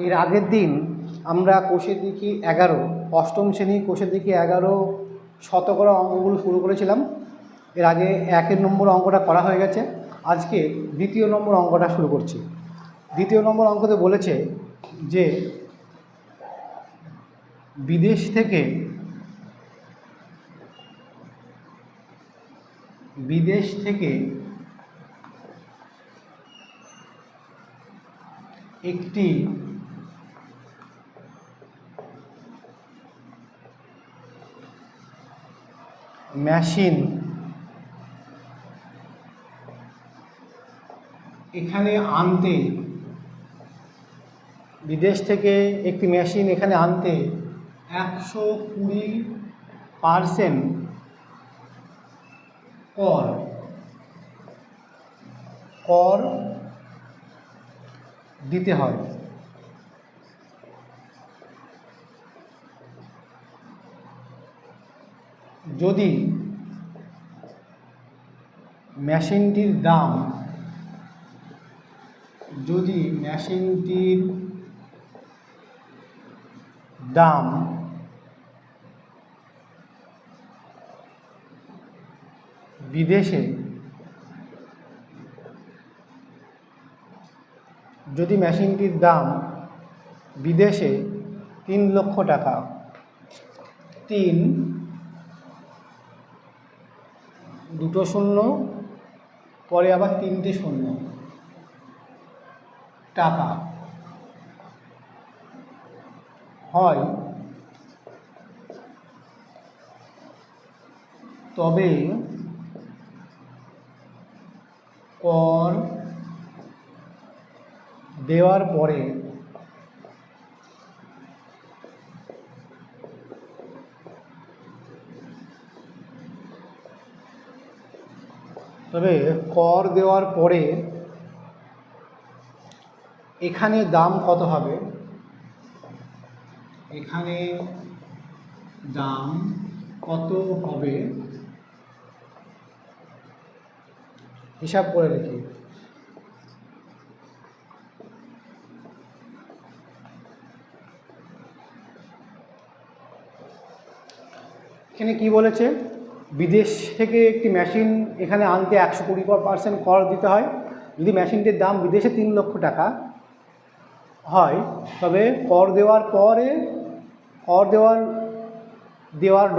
এর আগের দিন আমরা কোষের দিকে 11 অষ্টম শ্রেণী কোষের দিকে 11 শতকরা অঙ্কগুলো শুরু করেছিলাম। এর আগে 1 নম্বর অঙ্কটা করা হয়ে গেছে। আজকে 2 নম্বর অঙ্কটা শুরু করছি। 2 নম্বর অঙ্কতে বলেছে যে বিদেশ থেকে একটি মেশিন এখানে আনতে, বিদেশ থেকে একটি মেশিন এখানে আনতে 120% কর দিতে হয়। যদি মেশিনটির দাম বিদেশে 3 লক্ষ টাকা, 3 দুটো শূন্য পরে আবার 3টে শূন্য টাকা হয়, তবে কর দেওয়ার পরে এখানে দাম কত হবে, হিসাব করে লিখি। এখানে কি বলেছে, বিদেশ থেকে একটি মেশিন এখানে আনতে 120% কর দিতে হয়। যদি মেশিনটির দাম বিদেশে 3 লক্ষ টাকা হয়, তবে কর দেওয়ার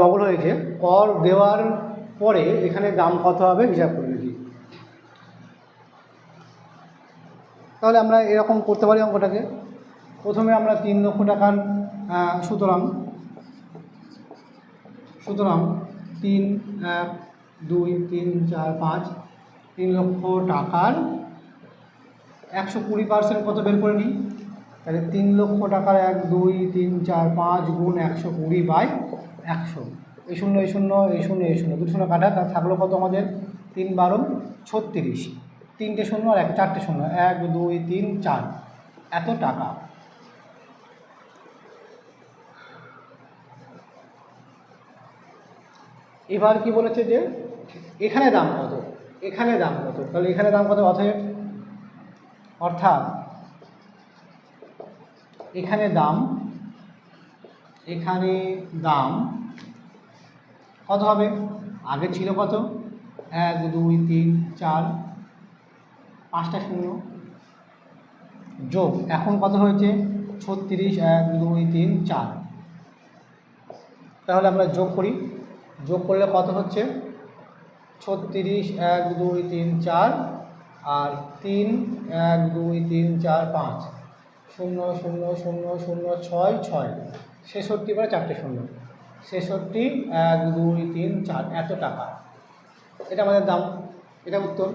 ডবল হয়েছে, কর দেওয়ার পরে এখানে দাম কত হবে হিসাব করে লিখি। তাহলে আমরা এরকম করতে পারি অঙ্কটাকে। প্রথমে আমরা 3 লক্ষ টাকার সুতরাং 3 1 2 3 4 5 3 লক্ষ টাকার 120% কত বের করে নিই। তাহলে 3 লক্ষ টাকার 1 2 3 4 5 গুণ 120/100, এই শূন্য এই শূন্য এই শূন্য এই শূন্য, 2 শূন্য কাটা, তার থাকলো কত আমাদের 3 12 36, 3টে শূন্য আর 4টে শূন্য, 1 2 3 4, এত টাকা। এবার কি বলেছে যে এখানে দাম কত, তাহলে এখানে দাম কত, অর্থাৎ এখানে দাম কত হবে, আগে ছিল কত 1 2 3 4 5টা শূন্য যোগ এখন কত হয়েছে 36 1 2 3 4। তাহলে আমরা যোগ করলে কত হচ্ছে 36 1 2 3 4 আর 3 1 2 3 4 5 0 0 0 0 6 6, 66 পরে 4টে শূন্য, 66 1 2 3 4, এত টাকা। এটা আমাদের দাম, এটা উত্তর।